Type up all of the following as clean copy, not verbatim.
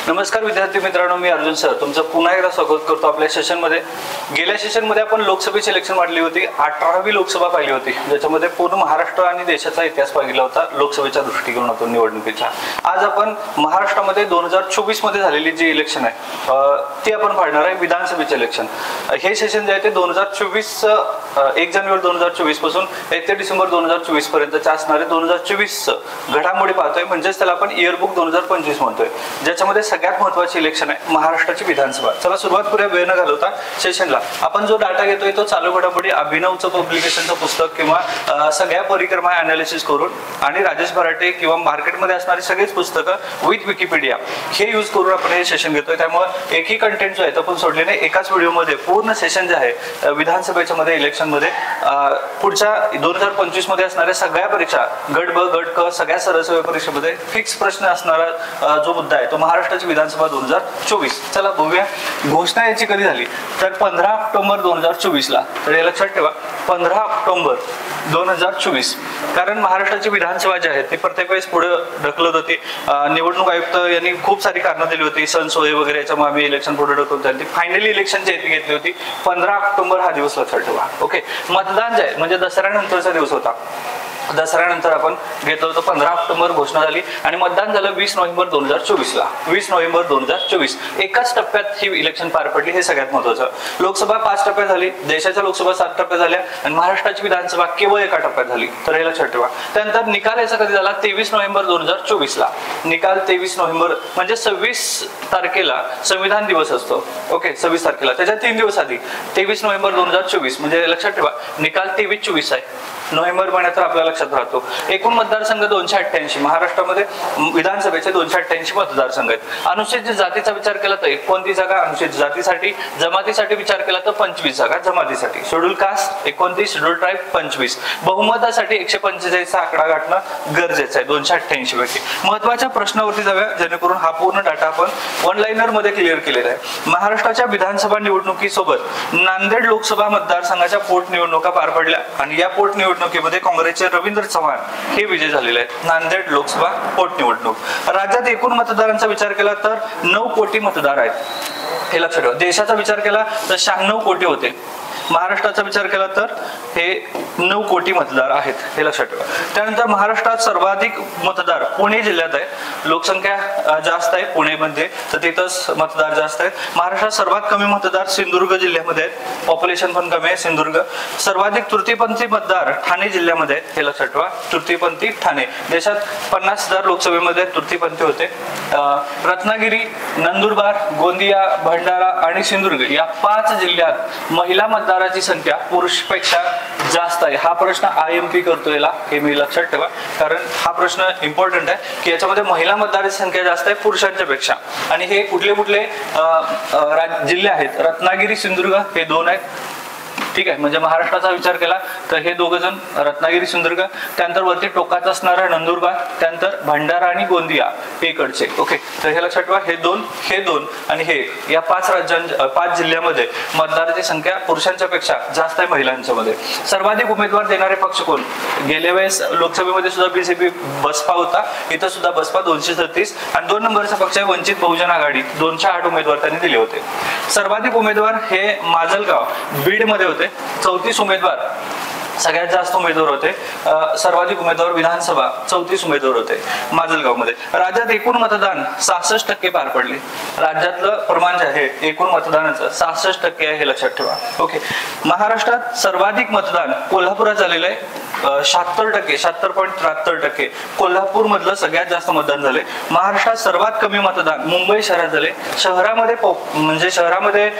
नमस्कार विद्यार्थी मित्रांनो, मी अर्जुन सर तुमचं पुन्हा एकदा स्वागत करतो आपल्या सेशनमध्ये। गेल्या सेशनमध्ये आपण लोकसभेची इलेक्शन वाढली होती, 18वी लोकसभा पाहिली होती, ज्याच्यामध्ये पूर्ण महाराष्ट्र आणि देशाचा इतिहास पाहिला होता लोकसभेच्या दृष्टिकोनातून निवडणुकीच्या। आज आपण महाराष्ट्रामध्ये 2024 मध्ये झालेली जी इलेक्शन आहे ती आपण पाहणार आहे, विधानसभेचे इलेक्शन। हे सेशन जे आहे ते 2024 1 जानेवारी 2024 पासून 1 डिसेंबर 2024 पर्यंतचे असणारे 2024 घडामोडी पाहतोय, म्हणजेच त्याला आपण इयरबुक 2025 म्हणतोय, ज्याच्यामध्ये सगळ्यात महत्त्वाची इलेक्शन आहे महाराष्ट्राची विधानसभा। चला सुरुवात करूया वेळ न घालवता सेशनला। आपण जो डाटा घेतोय तो चालू घडामोडी अभिनवचं पब्लिकेशनचं पुस्तक किंवा सगळ्या परिक्रमा अनालिसिस करून आणि राजेश भराटे किंवा मार्केटमध्ये असणारी सगळीच पुस्तकं विथ विकिपीडिया हे यूज करून आपण हे सेशन घेतोय। त्यामुळे एकही कंटेंट जो आहे तो आपण सोडले नाही, एकाच व्हिडिओमध्ये पूर्ण सेशन जे आहे विधानसभेच्या मध्ये इलेक्शन मध्ये पुढच्या 2025 मध्ये असणाऱ्या सगळ्या परीक्षा गट ब गट क सगळ्या सरळ परीक्षेमध्ये फिक्स प्रश्न असणारा जो मुद्दा आहे तो महाराष्ट्राची विधानसभा 2024। चला बघूया घोषणा याची कधी झाली तर 15 ऑक्टोबर 2024 ला। तर हे लक्षात ठेवा 15 ऑक्टोबर 2024, कारण महाराष्ट्राची विधानसभा जी आहे ती प्रत्येक वेळेस पुढे ढकलत होती। निवडणूक आयुक्त यांनी खूप सारी कारणं दिली होती, सण सोय वगैरे, याच्यामुळे आम्ही इलेक्शन पुढे ढकलत होती। फायनली इलेक्शन जी घेतली होती 15 ऑक्टोबर हा दिवस लक्षात ठेवा। ओके, मतदान जे आहे म्हणजे दसऱ्यानंतरचा दिवस होता, दसऱ्यानंतर आपण घेतलं होतं 15 ऑक्टोबर घोषणा झाली आणि मतदान झालं 20 नोव्हेंबर 2024 ला। 20 नोव्हेंबर 2024 एकाच टप्प्यात ही इलेक्शन पार पडली, हे सगळ्यात महत्त्वाचं। लोकसभा 5 टप्प्यात झाली, देशाच्या लोकसभा 7 टप्प्यात झाल्या आणि महाराष्ट्राची विधानसभा केवळ एका टप्प्यात झाली, तर हे लक्षात ठेवा। त्यानंतर निकाल याचा कधी झाला 23 नोव्हेंबर 2024 ला। निकाल 23 नोव्हेंबर म्हणजे 26 तारखेला संविधान दिवस असतो। ओके, 26 तारखेला, त्याच्या 3 दिवस आधी 23 नोव्हेंबर 2024 म्हणजे लक्षात ठेवा निकाल 23-24 आहे। नोव्हेंबर महिन्यात आपल्या लक्षात राहतो। एकूण मतदारसंघ 288, महाराष्ट्रामध्ये विधानसभेचे 288 मतदारसंघ आहेत। अनुसूचित जातीचा विचार केला तर 29 जागा अनुसूचित जातीसाठी, जमातीसाठी विचार केला तर 25 जागा जमातीसाठी, शेड्यूल कास्ट 29, शेड्यूल ट्राईब 25, बहुमतासाठी 145 चा आकडा गाठणं गरजेचं आहे 288 पैकी। महत्वाच्या प्रश्नावरती जाऊया जेणेकरून हा पूर्ण डाटा आपण वन लाइनर मध्ये क्लिअर केलेला आहे। महाराष्ट्राच्या विधानसभा नांदेड लोकसभा मतदारसंघाच्या पोटनिवडणुका पार पडल्या आणि या पोटनिवडणुकीमध्ये काँग्रेसचे रवींद्र चव्हाण हे विजय झालेले आहेत। नांदेड लोकसभा पोटनिवडणूक। राज्यात एकूण मतदारांचा विचार केला तर 9 कोटी मतदार आहेत, हे लक्षात ठेवा। देशाचा विचार केला तर 96 कोटी होते, महाराष्ट्राचा विचार केला तर हे 9 कोटी मतदार आहेत, हे लक्षात ठेवा। त्यानंतर महाराष्ट्रात सर्वाधिक मतदार पुणे जिल्ह्यात आहे, लोकसंख्या जास्त आहे पुणेमध्ये, तर तिथंच मतदार जास्त आहेत। महाराष्ट्रात सर्वात कमी मतदार सिंधुदुर्ग जिल्ह्यामध्ये आहेत, पॉप्युलेशन पण कमी आहे सिंधुदुर्ग। सर्वाधिक तृतीयपंथी मतदार ठाणे जिल्ह्यामध्ये आहेत, हे लक्षात ठेवा, तृतीयपंथी ठाणे। देशात 50,000 लोकसभेमध्ये तृतीयपंथी होते। रत्नागिरी, नंदुरबार, गोंदिया, भंडारा आणि सिंधुदुर्ग या 5 जिल्ह्यात महिला मतदाराची संख्या पुरुषपेक्षा जास्त आहे। हा प्रश्न IMP करतो याला, हे मी लक्षात ठेवा, कारण हा प्रश्न इम्पॉर्टंट आहे की याच्यामध्ये महिला मतदाराची संख्या जास्त आहे पुरुषांच्या पेक्षा। आणि हे कुठले कुठले जिल्हे आहेत, रत्नागिरी, सिंधुदुर्ग हे 2 आहेत, ठीक आहे। म्हणजे महाराष्ट्राचा विचार केला तर हे 2 जण रत्नागिरी सिंधुदुर्ग, त्यानंतर वरती टोकात असणारा नंदुरबार, त्यानंतर भंडारा आणि गोंदिया हे इकडचे। ओके, तर हे लक्षात ठेवा, हे 2 आणि हे या 5 जिल्ह्यामध्ये मतदाराची संख्या पुरुषांच्या पेक्षा जास्त आहे महिलांच्या मध्ये। सर्वाधिक उमेदवार देणारे पक्ष कोण? गेल्या वेळेस लोकसभेमध्ये सुद्धा BJP बसपा होता, इथं सुद्धा बसपा 236 आणि 2 नंबरचा पक्ष आहे वंचित बहुजन आघाडी, 208 उमेदवार त्यांनी दिले होते। सर्वाधिक उमेदवार हे माजलगाव बीड मध्ये होते, 34 उमेदवार सगळ्यात जास्त उमेदवार होते। सर्वाधिक उमेदवार विधानसभा 34 उमेदवार होते माजलगाव मध्ये। राज्यात एकूण मतदान 66% पार पडले, राज्यातलं प्रमाण जे आहे एकूण मतदानाचं 66% आहे, हे लक्षात ठेवा। ओके, महाराष्ट्रात सर्वाधिक मतदान कोल्हापुरात झालेलं आहे 76%, 76.73%। कोल्हापूर मधलं सगळ्यात जास्त मतदान झाले। महाराष्ट्रात सर्वात कमी मतदान मुंबई शहरात झाले। शहरामध्ये म्हणजे शहरामध्ये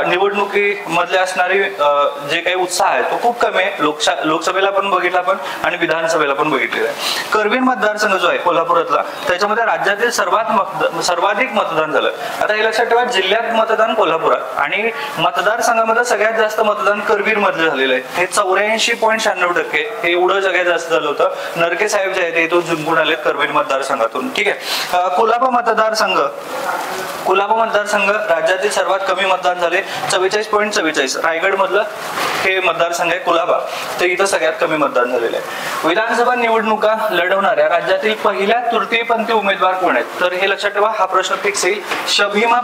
निवडणुकी मधले असणारी जे काही उत्साह आहे तो खूप कमी आहे। लोकसभेला पण बघितला पण आणि विधानसभेला पण बघितलेला आहे। करवीर मतदारसंघ जो आहे कोल्हापुरातला त्याच्यामध्ये राज्यातील सर्वाधिक मतदान झालं। आता हे लक्षात ठेवा, जिल्ह्यात मतदान कोल्हापुरात आणि मतदारसंघामध्ये सगळ्यात जास्त मतदान करवीर मधलं झालेलं आहे, हे 84.96% हे एवढं सगळ्यात जास्त झालं होतं. नरके साहेब जे आहेत ते इथून जिंकून आलेत करवीर मतदारसंघातून. ठीक आहे. कुलाबा मतदारसंघ राज्यातील सर्वात कमी मतदान झाले 44.44. रायगड मधलं हे मतदारसंघ आहे कुलाबा, तर इथं सगळ्यात कमी मतदान झालेलं आहे. विधानसभा निवडणुका लढवणाऱ्या राज्यातील पहिल्या तृतीयपंथी उमेदवार कोण आहेत? तर हे लक्षात ठेवा, हा प्रश्न फिक्स येईल. शभीमा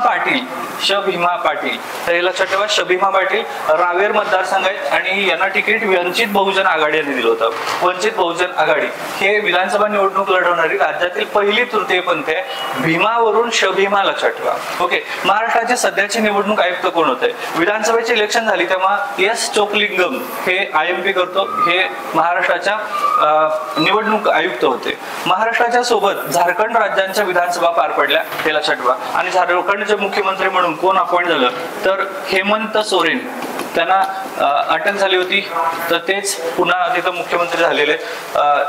पाटील. तर हे लक्षात ठेवा, शभीमा पाटील रावेर मतदारसंघ आहेत आणि यांना तिकीट वंचित बहुजन आघाडी यांनी दिलं होतं. वंचित बहुजन आघाडी हे विधानसभा निवडणूक लढवणारी राज्यातील पहिली तृतीयपंथी आहे. भीमावरून शभीमा लक्षात ठेवा. ओके. महाराष्ट्राचे सध्याचे निवडणूक आयुक्त कोण होते? विधानसभेची इलेक्शन झाली तेव्हा एस चोकलिंगम हे IMP करतो, हे महाराष्ट्राच्या निवडणूक आयुक्त होते. महाराष्ट्राच्या सोबत झारखंड राज्यांच्या विधानसभा पार पडल्या, हे लक्षात ठेवा. आणि झारखंडचे मुख्यमंत्री म्हणून कोण अपॉइंट झालं? तर हेमंत सोरेन. त्यांना अटक झाली होती, तर तेच पुन्हा तिथं मुख्यमंत्री झालेले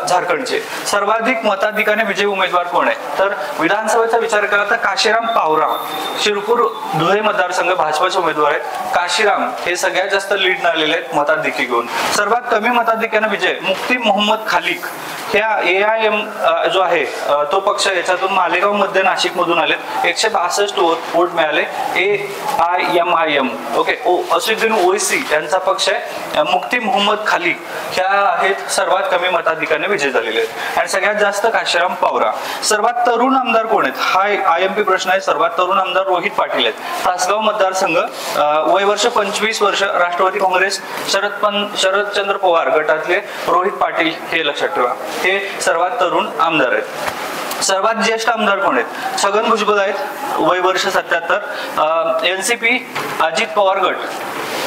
झारखंडचे. सर्वाधिक मताधिकाने विजयी उमेदवार कोण आहे? तर विधानसभेचा विचार केला तर काशीराम पावरा, शिरपूर धुळे मतदारसंघ भाजपाचे उमेदवार आहेत. काशीराम हे सगळ्यात जास्त लीड आलेले आहेत मताधिकी घेऊन. सर्वात कमी मताधिक्याने विजय मुफ्ती मोहम्मद खालिक, ह्या AIM जो आहे तो पक्ष, याच्यातून मालेगाव मध्ये नाशिक मधून आले. 162 वोट मिळाले. AIMIM ओके असुद्दीन ओवैसी यांचा पक्ष आहे. मुफ्ती मोहम्मद खालिक ह्या आहेत सर्वात कमी मताधिकाने विजय झालेले आहेत. आणि सगळ्यात जास्त काशीराम पावरा. सर्वात तरुण आमदार कोण आहेत? हा IMP प्रश्न आहे. सर्वात तरुण आमदार रोहित पाटील आहेत. तासगाव मतदारसंघ, वय वर्ष 25 वर्ष, राष्ट्रवादी काँग्रेस शरदचंद्र पवार गटातले रोहित पाटील, हे लक्षात ठेवा, हे सर्वात तरुण आमदार आहेत. सर्वात ज्येष्ठ आमदार कोण आहेत? छगन भुजबळ आहेत, वय वर्ष 77. NCP अजित पवार गट,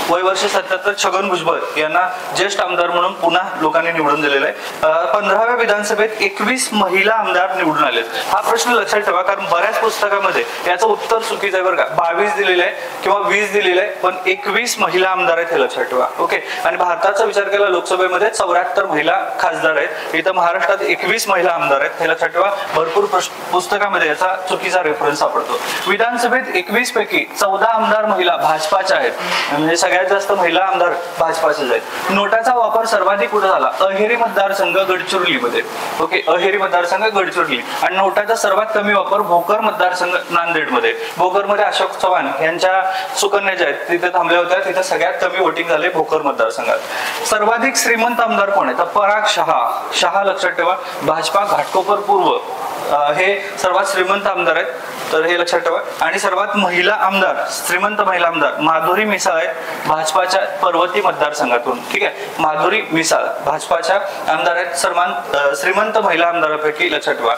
वय वर्ष 77. छगन भुजबळ यांना ज्येष्ठ आमदार म्हणून पुन्हा लोकांनी निवडून दिलेला आहे. 15व्या विधानसभेत 21 महिला आमदार निवडून आलेत. हा प्रश्न लक्षात ठेवा, कारण बऱ्याच पुस्तकामध्ये याचं उत्तर चुकीचं आहे बरं का. 22 दिलेलं आहे किंवा 20 दिलेलं आहे, पण 21 महिला आमदार आहेत, हे लक्षात ठेवा. ओके. आणि भारताचा विचार केला लोकसभेमध्ये 74 महिला खासदार आहेत. इथं महाराष्ट्रात 21 महिला आमदार आहेत, हे लक्षात ठेवा. भरपूर पुस्तकामध्ये याचा चुकीचा रेफरन्स सापडतो. विधानसभेत 21 पैकी 14 आमदार महिला भाजपाच्या आहेत, म्हणजे सगळ्यात जास्त महिला आमदार भाजपाचेच आहेत. नोटाचा वापर सर्वाधिक कुठे झाला? अहेरी मतदारसंघ गडचिरोलीमध्ये. ओके. अहेरी मतदारसंघ गडचिरोली. आणि नोटाचा सर्वात कमी वापर भोकर मतदारसंघ नांदेडमध्ये. भोकरमध्ये अशोक चव्हाण यांच्या सुकन्या ज्या आहेत तिथे थांबल्या होत्या, तिथे सगळ्यात कमी वोटिंग झाले भोकर मतदारसंघात. सर्वाधिक श्रीमंत आमदार कोण आहे? तर पराग शहा लक्षात ठेवा. भाजपा घाटकोपर पूर्व हे सर्वात श्रीमंत आमदार आहेत, तर हे लक्षात ठेवा. आणि सर्वात महिला आमदार, श्रीमंत महिला आमदार माधुरी मिसाळ आहेत भाजपाच्या पर्वती मतदारसंघातून. ठीक आहे. माधुरी मिसाळ भाजपाच्या आमदार आहेत, श्रीमंत महिला आमदारापैकी, लक्षात ठेवा.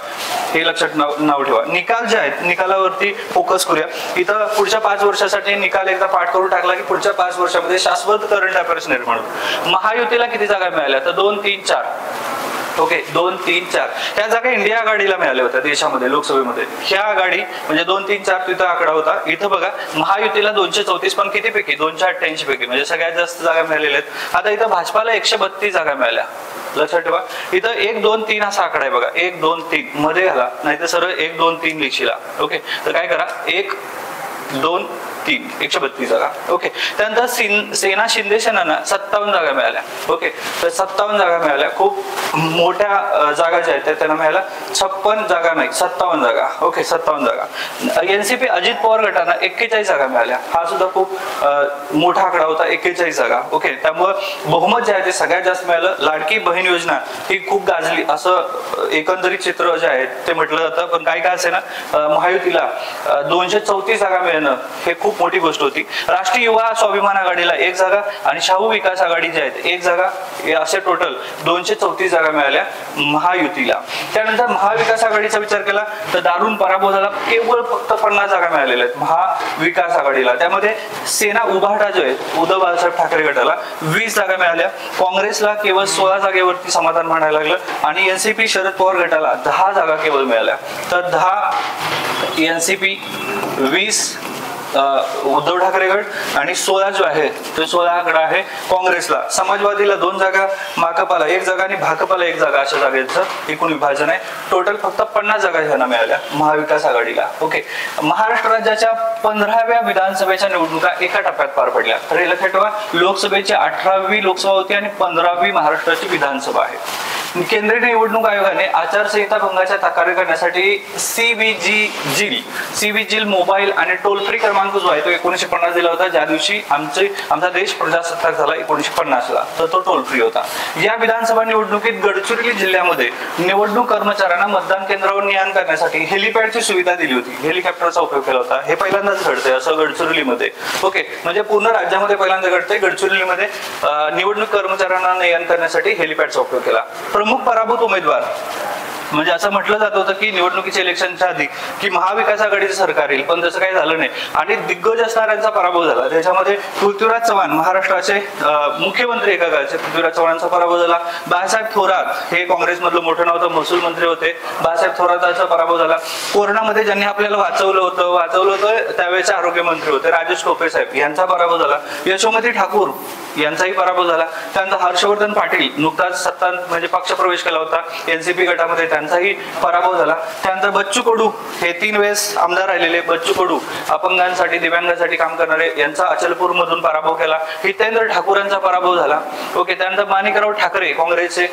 हे लक्षात नाव ठेवा. निकाल जे आहेत निकालावरती फोकस करूया. इथं पुढच्या 5 वर्षासाठी निकाल एकदा पाठ करून टाकला की पुढच्या 5 वर्षामध्ये शाश्वत करंट अफेअर्स निर्माण होतो. महायुतीला किती जागा मिळाल्या? तर 2, 3, 4. ओके. 2, 3, 4 ह्या जागा इंडिया आघाडीला मिळाल्या होत्या देशामध्ये लोकसभेमध्ये. ह्या आघाडी म्हणजे 2, 3, 4 तिथं आकडा होता. इथं बघा महायुतीला 234, पण किती पैकी? 288 पैकी, म्हणजे सगळ्यात जास्त जागा मिळालेल्या आहेत. आता इथं भाजपाला 132 जागा मिळाल्या, लक्षात ठेवा. इथं 1, 2, 3 असा आकडा आहे बघा. 1, 2, 3 मध्ये घाला, नाही तर सरळ 1, 2, 3 लिहिशीला. ओके. तर काय करा, 1, 2, 3 132 जागा. ओके. त्यानंतर सेना शिंदे सेनांना 57 जागा मिळाल्या. ओके. तर 57 जागा मिळाल्या. खूप मोठ्या जागा ज्या आहेत त्यांना मिळाल्या. 56 जागा नाही, 57 जागा. ओके. 57 जागा. NCP अजित पवार गटांना 41 जागा मिळाल्या. हा सुद्धा खूप मोठा आकडा होता, 41 जागा. ओके. त्यामुळे बहुमत जे आहे ते सगळ्यात जास्त मिळालं. लाडकी बहीण योजना ही खूप गाजली असं एकंदरीत चित्र जे आहे ते म्हटलं जातं. पण काही काय असेल ना, महायुतीला 234 जागा मिळणं हे खूप मोठी गोष्ट होती. राष्ट्रीय युवा स्वाभिमान आघाडीला 1 जागा आणि शाहू विकास आघाडी जे आहेत 1 जागा, असे टोटल 234 जागा मिळाल्या महायुतीला. त्यानंतर महाविकास आघाडीचा विचार केला तर दारुण पराभव झाला. केवळ फक्त 50 जागा मिळालेल्या आहेत महाविकास आघाडीला. त्यामध्ये सेना उभाटा जो आहे उद्धव बाळासाहेब ठाकरे गटाला 20 जागा मिळाल्या. काँग्रेसला केवळ 16 जागेवरती समाधान मानायला लागलं आणि NCP शरद पवार गटाला 10 जागा केवळ मिळाल्या. तर 10 NCP, 20 उद्धव ठाकरे गट आणि 16 जो आहे तो 16 आकडा आहे काँग्रेसला, समाजवादीला 2 जागा, माकपाला 1 जागा आणि भाकपाला 1 जागा अशा जागेचं एकूण विभाजन आहे. टोटल फक्त 50 जागा ह्यांना मिळाल्या महाविकास आघाडीला. ओके, महाराष्ट्र राज्याच्या 15व्या विधानसभेच्या निवडणुका एका टप्प्यात पार पडल्या. तर हे लक्षात ठेवा, लोकसभेची 18वी लोकसभा होती आणि 15वी महाराष्ट्राची विधानसभा आहे. केंद्रीय निवडणूक आयोगाने आचारसंहिता भंगाच्या तक्रारी करण्यासाठी सीबीजिल मोबाईल आणि टोल फ्री क्रमांक जो आहे तो 1950 दिला होता, ज्या दिवशी आमचा देश प्रजासत्ताक झाला 1950ला, तर तो टोल फ्री होता. या विधानसभा निवडणुकीत गडचिरोली जिल्ह्यामध्ये निवडणूक कर्मचाऱ्यांना मतदान केंद्रावर ने-आण करण्यासाठी हेलिपॅडची सुविधा दिली होती, हेलिकॉप्टरचा उपयोग केला होता. हे पहिल्यांदाच घडतंय असं गडचिरोलीमध्ये. ओके, म्हणजे पूर्ण राज्यामध्ये पहिल्यांदा घडतंय. गडचिरोलीमध्ये निवडणूक कर्मचाऱ्यांना ने-आण करण्यासाठी हेलिपॅडचा उपयोग केला. प्रमुख पराभूत उमेदवार म्हणजे असं म्हटलं जात होतं की निवडणुकीच्या इलेक्शनच्या आधी की महाविकास आघाडीचं सरकार येईल, पण तसं काही झालं नाही आणि दिग्गज असणाऱ्यांचा पराभव झाला. त्याच्यामध्ये पृथ्वीराज चव्हाण महाराष्ट्राचे मुख्यमंत्री एका काळचे पृथ्वीराज चव्हाणांचा पराभव झाला. बाळासाहेब थोरात हे काँग्रेसमधलं मोठं नाव होतं, महसूल मंत्री होते, बाळासाहेब थोरातांचा पराभव झाला. कोरोनामध्ये ज्यांनी आपल्याला वाचवलं होतं त्यावेळेचे आरोग्यमंत्री होते राजेश टोपे साहेब, यांचा पराभव झाला. यशोमती ठाकूर यांचाही पराभव झाला. त्यानंतर हर्षवर्धन पाटील नुकताच म्हणजे पक्षप्रवेश केला होता एनसीपी गटामध्ये, त्यांचाही पराभव झाला. त्यानंतर बच्चू कडू हे 3 वेळेस आमदार राहिलेले बच्चू कडू, अपंगांसाठी दिव्यांगांसाठी काम करणारे, यांचा अचलपूर मधून पराभव केला. हितेंद्र ठाकूर यांचा पराभव झाला. ओके, त्यानंतर माणिकराव ठाकरे काँग्रेसचे,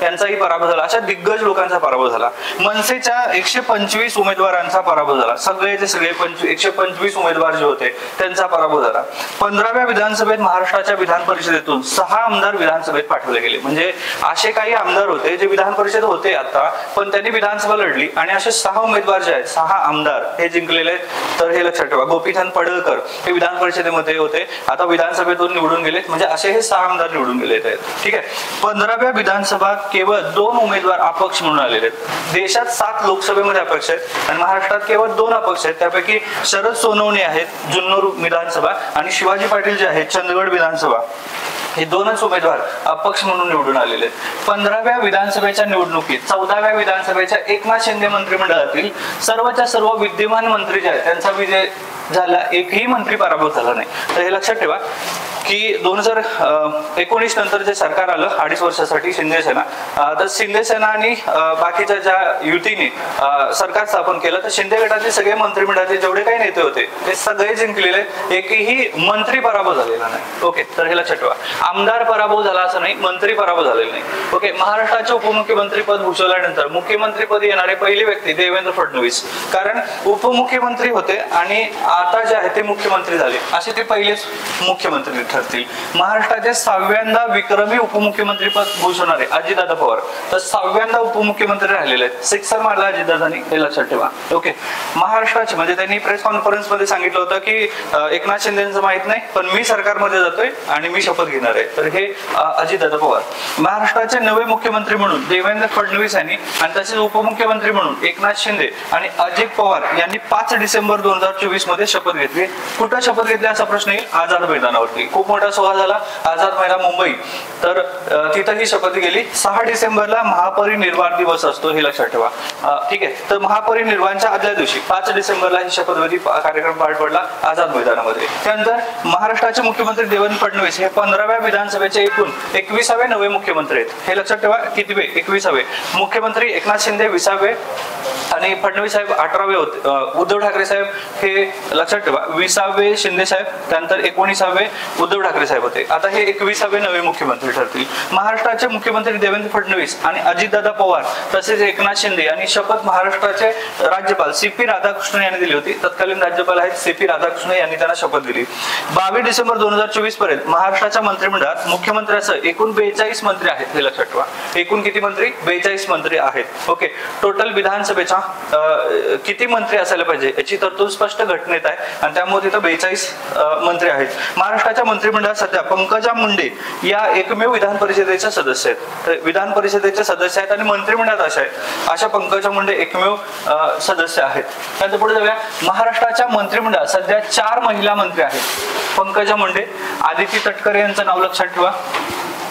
यांचाही पराभव झाला. अशा दिग्गज लोकांचा पराभव झाला. मनसेच्या 125 उमेदवारांचा पराभव झाला. सगळे 125 उमेदवार जे होते त्यांचा पराभव झाला. 15व्या विधानसभेत महाराष्ट्राच्या विधान परिषदेतून 6 आमदार विधानसभेत पाठवले गेले. म्हणजे असे काही आमदार होते जे विधान परिषद होते आता, पण त्यांनी विधानसभा लढली आणि असे 6 उमेदवार जे आहेत 6 आमदार हे जिंकलेले. तर हे लक्षात ठेवा, गोपीचंद पडळकर हे विधान परिषदेमध्ये होते, आता विधानसभेतून निवडून गेले. म्हणजे असे हे 6 आमदार निवडून गेले आहेत. ठीक आहे, 15व्या विधानसभा केवळ 2 उमेदवार अपक्ष म्हणून आलेले आहेत. देशात 7 लोकसभेमध्ये अपक्ष आहेत आणि महाराष्ट्रात केवळ 2 अपक्ष आहेत. त्यापैकी शरद सोनवणे आहेत जुन्नर विधानसभा आणि शिवाजी पाटील जे आहेत चंदगड विधानसभा, हे 2च उमेदवार अपक्ष म्हणून निवडून आलेले आहेत. 15व्या विधानसभेच्या निवडणुकीत 14व्या विधानसभेच्या एकनाथ शिंदे मंत्रिमंडळातील सर्वच्या सर्व विद्यमान मंत्री जे आहेत त्यांचा विजय झाला, एकही मंत्री पराभूत झाला नाही. तर हे लक्षात ठेवा की 2019 नंतर जे सरकार आलं 2.5 वर्षासाठी शिंदे सेना, तर शिंदे सेना आणि बाकीच्या ज्या युतीने सरकार स्थापन केलं, तर शिंदे गटाचे सगळे मंत्रिमंडळाचे जेवढे काही नेते होते ते सगळे जिंकलेले, एकही मंत्री पराभव झालेला नाही. ओके, तर हे लक्षात ठेवा, आमदार पराभव झाला असं नाही, मंत्री पराभव झालेला नाही. ओके, महाराष्ट्राचे उपमुख्यमंत्री पद भूषवल्यानंतर मुख्यमंत्रीपदी येणारे पहिली व्यक्ती देवेंद्र फडणवीस, कारण उपमुख्यमंत्री होते आणि आता जे आहे ते मुख्यमंत्री झाले, असे ते पहिलेच मुख्यमंत्री ठरतील. महाराष्ट्राचे 6व्यांदा विक्रमी उपमुख्यमंत्री पद भूषवणारे अजितदादा पवार तर 6व्यांदा उपमुख्यमंत्री राहिलेले आहेत. 6 मारला अजितदादांनी, हे लक्षात ठेवा. ओके, महाराष्ट्राचे म्हणजे त्यांनी प्रेस कॉन्फरन्स मध्ये सांगितलं होतं की एकनाथ शिंदेचं माहित नाही, पण मी सरकारमध्ये जातोय आणि मी शपथ घेणार आहे. तर हे अजितदादा पवार. महाराष्ट्राचे नवे मुख्यमंत्री म्हणून देवेंद्र फडणवीस यांनी आणि तसेच उपमुख्यमंत्री म्हणून एकनाथ शिंदे आणि अजित पवार यांनी 5 डिसेंबर 2024 मध्ये शपथ घेतली. कुठं शपथ घेतली असा प्रश्न येईल, आझाद मैदानावरती. खूप मोठा सोहळा झाला आझाद मैदान मुंबई, तर तिथं ही शपथ गेली. 6 डिसेंबरला महापरिनिर्वाण दिवस असतो, हे लक्षात ठेवा. ठीक आहे, तर महापरिनिर्वाणच्या आदल्या दिवशी 5 डिसेंबरला ही शपथविधी कार्यक्रम पार पडला आझाद मैदानामध्ये. त्यानंतर महाराष्ट्राचे मुख्यमंत्री देवेंद्र फडणवीस हे 15व्या विधानसभेचे एकूण 21वे नवे मुख्यमंत्री आहेत. हे लक्षात ठेवा, कितीवे? 21वे. मुख्यमंत्री एकनाथ शिंदे 20वे आणि फडणवीस साहेब 18वे होते. उद्धव ठाकरे साहेब हे लक्षात ठेवा 20वे शिंदे साहेब, त्यानंतर 19वे उद्धव ठाकरे साहेब होते. आता हे 21वे नवे मुख्यमंत्री ठरतील. महाराष्ट्राचे मुख्यमंत्री देवेंद्र फडणवीस आणि अजितदादा पवार तसेच एकनाथ शिंदे यांनी शपथ महाराष्ट्राचे राज्यपाल CP राधाकृष्णन यांनी दिली होती. तत्कालीन राज्यपाल आहेत CP राधाकृष्णन यांनी त्यांना शपथ दिली. 22 डिसेंबर 2024 पर्यंत महाराष्ट्राच्या मंत्रिमंडळात मुख्यमंत्र्यासह एकूण 42 मंत्री आहेत. हे लक्षात ठेवा, एकूण किती मंत्री? 42 मंत्री आहेत. ओके, टोटल विधानसभेच्या किती मंत्री असायला पाहिजे याची तरतूद स्पष्ट घटनेत आहे आणि त्यामुळे तिथं 42 मंत्री आहेत. महाराष्ट्राच्या मंत्रिमंडळात सध्या पंकजा मुंडे या एकमेव विधान परिषदेच्या सदस्य आहेत. तर विधान परिषदेचे सदस्य आहेत आणि मंत्रिमंडळात अशा पंकजा मुंडे एकमेव सदस्य आहेत. त्यानंतर पुढे जाऊया, महाराष्ट्राच्या मंत्रिमंडळात सध्या 4 महिला मंत्री आहेत. पंकजा मुंडे, आदिती तटकरे यांचं नाव लक्षात ठेवा,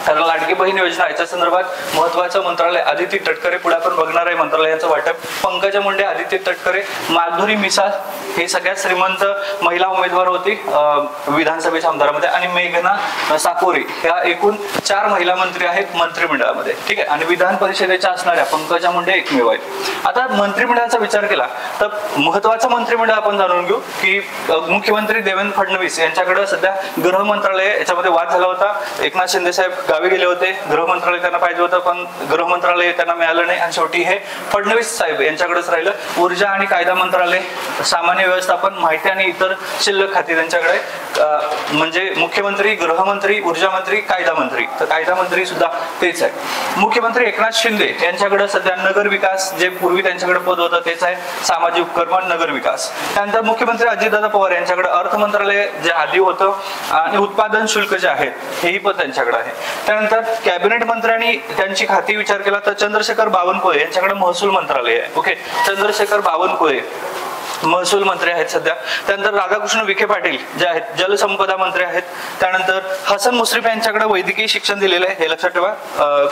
कारण लाडकी बहीण योजना याच्या संदर्भात महत्वाचं मंत्रालय आदिती तटकरे, पुढे आपण बघणार आहे मंत्रालयाचं वाटप. पंकजा मुंडे, आदिती तटकरे, माधुरी मिसाळ हे सगळ्यात श्रीमंत महिला उमेदवार होती विधानसभेच्या आमदारामध्ये, आणि मेघना साकोरे ह्या एकूण 4 महिला मंत्री आहेत मंत्रिमंडळामध्ये. ठीक आहे. आणि विधान परिषदेच्या असणाऱ्या पंकजा मुंडे एकमेव आहेत. आता मंत्रिमंडळाचा विचार केला तर महत्वाचं मंत्रिमंडळ आपण जाणून घेऊ की मुख्यमंत्री देवेंद्र फडणवीस यांच्याकडे सध्या गृह मंत्रालय, याच्यामध्ये वाद झाला होता. एकनाथ शिंदे साहेब गावी गेले होते, गृह मंत्रालय त्यांना पाहिजे होतं पण गृह मंत्रालय त्यांना मिळालं नाही, आणि शेवटी हे फडणवीस साहेब यांच्याकडेच राहिलं. ऊर्जा आणि कायदा मंत्रालय, सामान्य व्यवस्थापन, माहिती आणि इतर शिल्लक खाती त्यांच्याकडे, म्हणजे मुख्यमंत्री, गृहमंत्री, ऊर्जा मंत्री, कायदा मंत्री. तर कायदा मंत्री सुद्धा तेच आहे. मुख्यमंत्री एकनाथ शिंदे यांच्याकडे सध्या नगर विकास, जे पूर्वी त्यांच्याकडे पद होतं तेच आहे, सामाजिक उपक्रम, नगर विकास. त्यानंतर मुख्यमंत्री अजितदादा पवार यांच्याकडे अर्थ मंत्रालय जे आधी होतं, आणि उत्पादन शुल्क जे आहेत हेही पद त्यांच्याकडे आहे. त्यानंतर कॅबिनेट मंत्र्यांनी त्यांची खाती विचार केला तर चंद्रशेखर बावनकुळे यांच्याकडे महसूल मंत्रालय आहे. ओके, चंद्रशेखर बावनकुळे महसूल मंत्री आहेत सध्या. त्यानंतर राधाकृष्ण विखे पाटील जे आहेत जलसंपदा मंत्री आहेत. त्यानंतर हसन मुश्रीफ यांच्याकडे वैद्यकीय शिक्षण दिलेलं आहे, हे लक्षात ठेवा.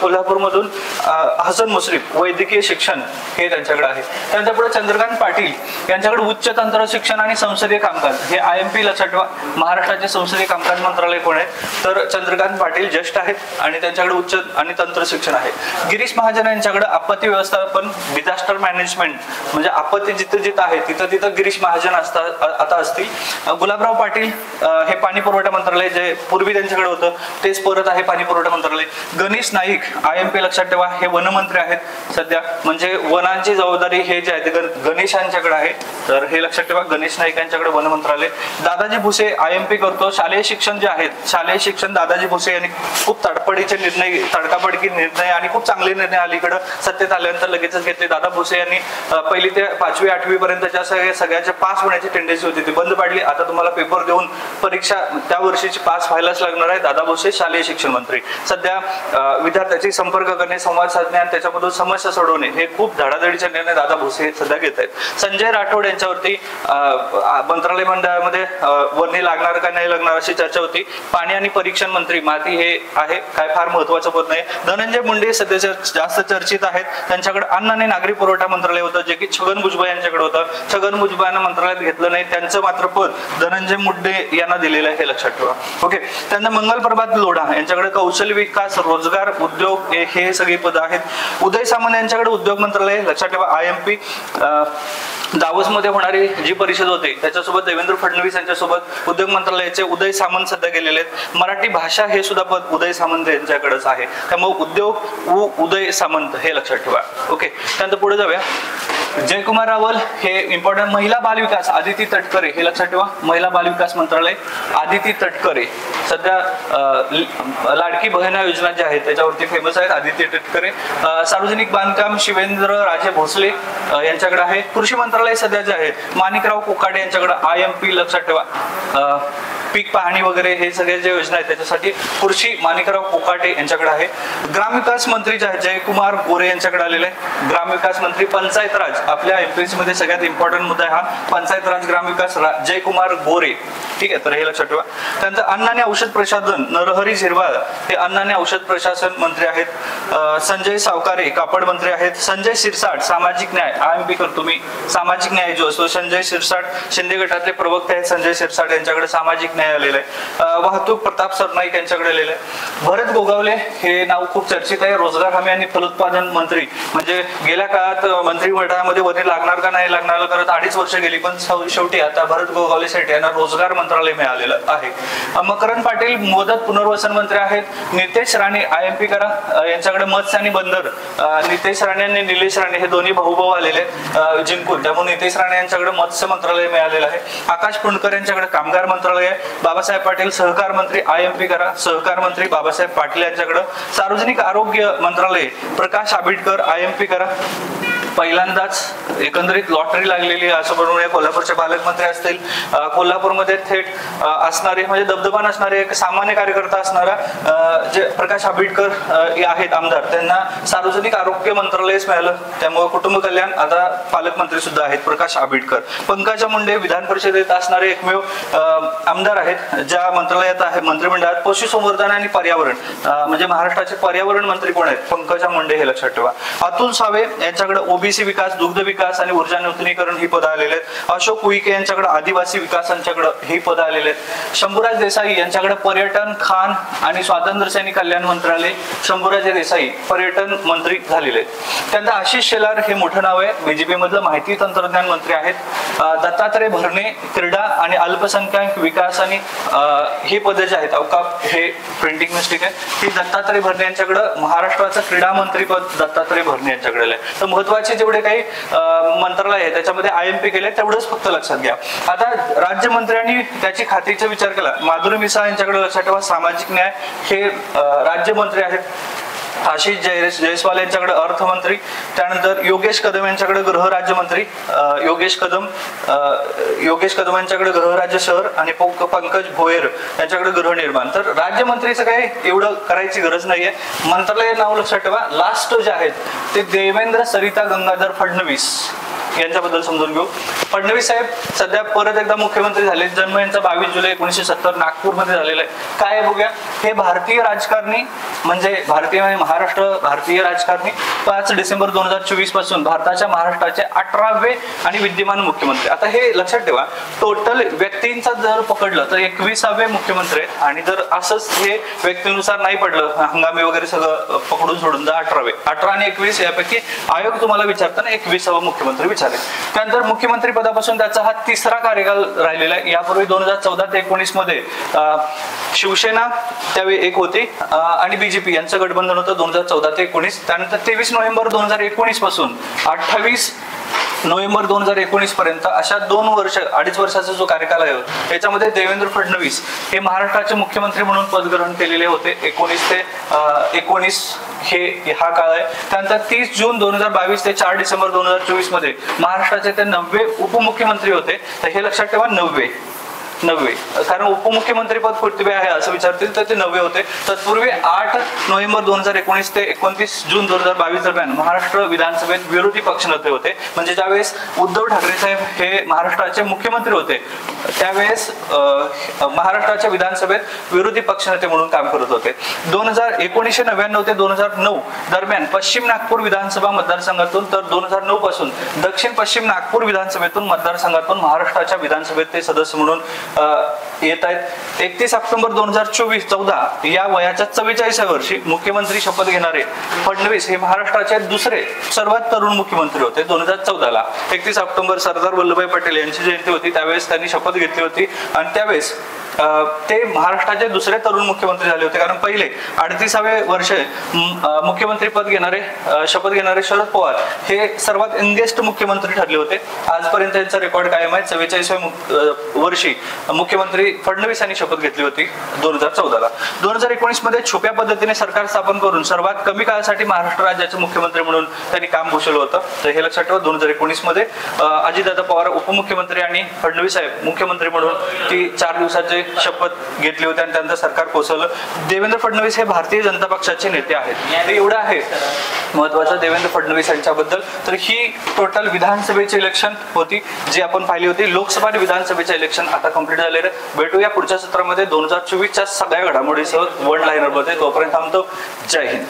कोल्हापूरमधून हसन मुश्रीफ वैद्यकीय शिक्षण हे त्यांच्याकडे आहे. त्यानंतर पुढे चंद्रकांत पाटील यांच्याकडे उच्च तंत्र शिक्षण आणि संसदीय कामकाज, हे IMP लक्षात ठेवा. महाराष्ट्राचे संसदीय कामकाज मंत्रालय कोण आहे तर चंद्रकांत पाटील ज्येष्ठ आहेत आणि त्यांच्याकडे उच्च आणि तंत्र शिक्षण आहे. गिरीश महाजन यांच्याकडे आपत्ती व्यवस्थापन, डिझास्टर मॅनेजमेंट, म्हणजे आपत्ती जिथं जिथं आहे तिथं गिरीश महाजन आता असतील. गुलाबराव पाटील हे पाणी पुरवठा मंत्रालय, जे पूर्वी त्यांच्याकडे होतं तेच परत आहे पाणी पुरवठा मंत्रालय. गणेश नाईक IMP लक्षात ठेवा, हे वनमंत्री आहेत सध्या, म्हणजे वनांची जबाबदारी हे जे आहे ते गणेश यांच्याकडे आहे, तर हे लक्षात ठेवा. गणेश नाईक यांच्याकडे वन मंत्रालय. दादाजी भुसे IMP करतो शालेय शिक्षण जे आहेत, शालेय शिक्षण दादाजी भुसे यांनी खूप तडफडीचे निर्णय, तडकाफडकी निर्णय आणि खूप चांगले निर्णय अलीकडे सत्तेत आल्यानंतर लगेचच घेतले. दादा भुसे यांनी 1ली ते 5वी 8वी पर्यंतच्या सगळ्याचे पास होण्याची टेंडन्सी होती ती बंद पाडली. आता तुम्हाला पेपर देऊन परीक्षा त्या वर्षीची पास व्हायलाच लागणार आहे. दादा भुसे शालेय शिक्षण मंत्री. सध्या विद्यार्थ्याची संपर्क करणे, संवाद साधणे आणि त्याच्यामधून समस्या सोडवणे हे खूप धडाधडीचे निर्णय दादा भुसे सध्या घेत आहेत. संजय राठोड यांच्यावरती मंत्रालय मंडळामध्ये वर्णी लागणार का नाही लागणार अशी चर्चा होती. पाणी आणि परीक्षण मंत्री, माती हे आहे, काय फार महत्वाचं पद नाही. धनंजय मुंडे सध्या जास्त चर्चित आहेत. त्यांच्याकडे अन्न आणि नागरी पुरवठा मंत्रालय होतं, जे की छगन भुजबळ यांच्याकडे होतं. छगन भुजबळांना मंत्रालयात घेतलं नाही, त्यांचं मात्र पद धनंजय मुंडे यांना दिलेलं आहे, हे लक्षात ठेवा. ओके. त्यांना मंगल प्रभात लोढा यांच्याकडे कौशल्य विकास, रोजगार, उद्योग हे सगळी पद आहेत. उदय सामंत यांच्याकडे उद्योग मंत्रालय, लक्षात ठेवा. IMP दावोस मध्ये होणारी जी परिषद होते त्याच्यासोबत देवेंद्र फडणवीस यांच्यासोबत उद्योग मंत्रालयाचे उदय सामंत सध्या गेलेले आहेत. मराठी भाषा हे सुद्धा पद उदय सामंत यांच्याकडेच आहे, त्यामुळे उद्योग उदय सामंत हे लक्षात ठेवा. ओके. त्यानंतर पुढे जाऊया. जयकुमार रावल हे इम्पॉर्टंट. महिला बाल विकास आदिती तटकरे, हे लक्षात ठेवा. महिला बाल विकास मंत्रालय आदिती तटकरे सध्या लाडकी बहीण योजना जी आहे त्याच्यावरती फेमस आहेत, आदिती तटकरे. सार्वजनिक बांधकाम शिवेंद्र राजे भोसले यांच्याकडे आहे. कृषी मंत्रालय सध्या जे आहे माणिकराव कोकाटे यांच्याकडे IMP लक्षात ठेवा. पीक पाहणी वगैरे हे सगळे जे योजना आहेत त्याच्यासाठी कृषी माणिकराव कोकाटे यांच्याकडे आहे. ग्रामविकास मंत्री जे आहेत जयकुमार गोरे यांच्याकडे आलेले आहे. ग्रामविकास मंत्री. पंचायत राज आपल्या MPSC मध्ये सगळ्यात इम्पॉर्टंट मुद्दा आहे हा, पंचायत राज ग्रामविकास जयकुमार गोरे. ठीक आहे, तर हे लक्षात ठेवा. त्यानंतर अन्न आणि औषध प्रशासन नरहरी झिरवाळ हे अन्न आणि औषध प्रशासन मंत्री आहेत. संजय सावकारे कापड मंत्री आहेत. संजय शिरसाट सामाजिक न्याय IMP करतो मी. सामाजिक न्याय जो असतो संजय शिरसाट शिंदे गटातले प्रवक्ते आहेत. संजय शिरसाट यांच्याकडे सामाजिक न्याय आलेलं आहे. वाहतूक प्रताप सरनाईक यांच्याकडे आलेलं आहे. भरत गोगावले हे नाव खूप चर्चित आहे. रोजगार हमी आणि फलोत्पादन मंत्री, म्हणजे गेल्या काळात मंत्रिमंडळामध्ये वर्णी लागणार का नाही लागणार करत 2.5 वर्ष गेली, पण शेवटी आता भरत गोगावले साठी यांना रोजगार मंत्रालय मिळालेलं आहे. मकरंद पाटील मदत पुनर्वसन मंत्री आहेत. नितेश राणे IMP करा, यांच्याकडे मत्स्य आणि बंदर. नितेश राणे आणि निलेश राणे हे दोन्ही भाऊ आलेले जिंकून, त्यामुळे नितेश राणे यांच्याकडे मत्स्य मंत्रालय मिळालेलं आहे. आकाश पुणकर यांच्याकडे कामगार मंत्रालय आहे. बाबासाहेब पाटील सहकार मंत्री IMP करा, सहकार मंत्री बाबासाहेब पाटील यांच्याकडे. सार्वजनिक आरोग्य मंत्रालय प्रकाश आंबेडकर IMP करा. पहिल्यांदाच एकंदरीत लॉटरी लागलेली असं बनवून कोल्हापूरचे पालकमंत्री असतील, कोल्हापूरमध्ये थेट असणारे म्हणजे दबदबा नसणारे एक सामान्य कार्यकर्ता असणारा जे प्रकाश आंबेडकर आहेत आमदार, त्यांना सार्वजनिक आरोग्य मंत्रालयच मिळालं, त्यामुळे कुटुंब कल्याण आता पालकमंत्री सुद्धा आहेत प्रकाश आंबेडकर. पंकजा मुंडे विधान परिषदेत असणारे एकमेव आमदार आहेत ज्या मंत्रालयात आहे मंत्रिमंडळात पशुसंवर्धन आणि पर्यावरण, म्हणजे महाराष्ट्राचे पर्यावरण मंत्री कोण आहेत? पंकजा मुंडे, हे लक्षात ठेवा. अतुल सावे यांच्याकडे ओबीसी विकास, दुग्ध विकास आणि ऊर्जा नूतनीकरण ही पदं आलेले आहेत. अशोक उईके यांच्याकडे आदिवासी विकास यांच्याकडे ही पदं आलेले आहेत. शंभूराज देसाई यांच्याकडे पर्यटन, खाण आणि स्वातंत्र्य सैनिक कल्याण मंत्रालय, शंभूराज देसाई पर्यटन मंत्री झालेले आहेत. त्यानंतर आशिष शेलार हे मोठं नाव आहे, बीजेपी मधलं माहिती तंत्रज्ञान मंत्री आहेत. दत्तात्रय भरणे क्रीडा आणि अल्पसंख्याक विकास आणि ही पदे जे आहेत, अवकाप हे प्रिंटिंग मिस्टेक आहे, ही दत्तात्रय भरणे यांच्याकडे महाराष्ट्राचं क्रीडा मंत्री पद दत्तात्रय भरणे यांच्याकडे आहे. तर महत्वाचे जेवढे काही मंत्रालय आहे त्याच्यामध्ये IMP केले तेवढंच फक्त लक्षात घ्या. आता राज्यमंत्र्यांनी त्याची खात्रीचा विचार केला. माधुरी मिसाळ यांच्याकडे लक्षात ठेवा सामाजिक न्याय हे राज्यमंत्री आहेत. आशिष जयस्वाल यांच्याकडे अर्थमंत्री, त्यानंतर योगेश कदम यांच्याकडे गृहराज्यमंत्री, योगेश कदम यांच्याकडे गृहराज्य शहर आणि पंकज भोयर यांच्याकडे गृहनिर्माण. तर राज्यमंत्रीचं काही एवढं करायची गरज नाहीये. मंत्रालय नाव लक्षात ठेवा. लास्ट जे आहेत ते देवेंद्र सरिता गंगाधर फडणवीस यांच्याबद्दल समजून घेऊ. फडणवीस साहेब सध्या परत एकदा मुख्यमंत्री झाले. जन्म यांचा 22 जुलै 1970 नागपूरमध्ये झालेला आहे. काय बघूया, हे भारतीय राजकारणी म्हणजे भारतीय राजकारणी 5 डिसेंबर 2024 पासून महाराष्ट्राचे 18वे आणि विद्यमान मुख्यमंत्री. आता हे लक्षात ठेवा, टोटल व्यक्तींचा जर पकडलं तर 21वे मुख्यमंत्री आहेत आणि जर असंच हे व्यक्तीनुसार नाही पडलं, हंगामी वगैरे सगळं पकडून सोडून 18 आणि 21 यापैकी आयोग तुम्हाला विचारताना 21वा मुख्यमंत्री विचारेल. त्यानंतर मुख्यमंत्री पदापासून त्याचा हा 3रा कार्यकाल राहिलेला आहे. यापूर्वी 2014 ते 19 मध्ये शिवसेना त्यावेळी एक होती आणि बीजेपी यांचं गठबंधन होतं 2014 ते 19. त्यानंतर 23 नोव्हेंबर 2019 पासून 28 नोव्हेंबर 2019 पर्यंत अशा 2 वर्ष 2.5 वर्षाचा जो कार्यकाल आहे त्याच्यामध्ये देवेंद्र फडणवीस हे महाराष्ट्राचे मुख्यमंत्री म्हणून पदग्रहण केलेले होते. 19 ते 19 हा काळ आहे. त्यानंतर 30 जून 2022 ते 4 डिसेंबर 2024 मध्ये महाराष्ट्राचे ते 90 उपमुख्यमंत्री होते. तर हे लक्षात ठेवा, 90 कारण उपमुख्यमंत्री पद किती आहे असं विचारतील तर ते 90 होते. तत्पूर्वी 8 नोव्हेंबर 2019 ते 29 जून 2022 दरम्यान महाराष्ट्र विधानसभेत विरोधी पक्षनेते होते. म्हणजे ज्यावेळेस उद्धव ठाकरे साहेब हे महाराष्ट्राचे मुख्यमंत्री होते त्यावेळेस महाराष्ट्राच्या विधानसभेत विरोधी पक्षनेते म्हणून काम करत होते. 1999 ते 2009 दरम्यान पश्चिम नागपूर विधानसभा मतदारसंघातून तर 2009 पासून दक्षिण पश्चिम नागपूर विधानसभेतून मतदारसंघातून महाराष्ट्राच्या विधानसभेत ते सदस्य म्हणून येत आहेत. 31 ऑक्टोबर 2014 या वयाच्या 44व्या वर्षी मुख्यमंत्री शपथ घेणारे फडणवीस हे महाराष्ट्राचे दुसरे सर्वात तरुण मुख्यमंत्री होते. 2014ला 31 ऑक्टोबर सरदार वल्लभभाई पटेल यांची जयंती होती, त्यावेळेस त्यांनी शपथ घेतली होती आणि त्यावेळेस ते महाराष्ट्राचे दुसरे तरुण मुख्यमंत्री झाले होते. कारण पहिले 38व्या वर्ष मुख्यमंत्री पद घेणारे शपथ घेणारे शरद पवार हे सर्वात यंगेस्ट मुख्यमंत्री ठरले होते. आजपर्यंत त्यांचा रेकॉर्ड कायम आहे. 44व्या वर्षी मुख्यमंत्री फडणवीस यांनी शपथ घेतली होती 2014ला. 2019 मध्ये छुप्या पद्धतीने सरकार स्थापन करून सर्वात कमी काळासाठी महाराष्ट्र राज्याचे मुख्यमंत्री म्हणून त्यांनी काम भूषवलं होतं. तर हे लक्षात ठेवा, 2019 मध्ये अजितदादा पवार उपमुख्यमंत्री आणि फडणवीस साहेब मुख्यमंत्री म्हणून ती 4 दिवसाचे शपथ घेतली होती आणि त्यानंतर सरकार कोसळलं. देवेंद्र फडणवीस हे भारतीय जनता पक्षाचे नेते आहेत. एवढं आहे महत्वाचं देवेंद्र फडणवीस यांच्याबद्दल. तर ही टोटल विधानसभेची इलेक्शन होती जी आपण पाहिली होती. लोकसभा आणि विधानसभेचे इलेक्शन आता कंप्लीट झालेलं आहे. भेटूया पुढच्या सत्रामध्ये 2024च्या सगळ्या घडामोडीसह वन लाईनर मध्ये. तोपर्यंत थांबतो. जय हिंद.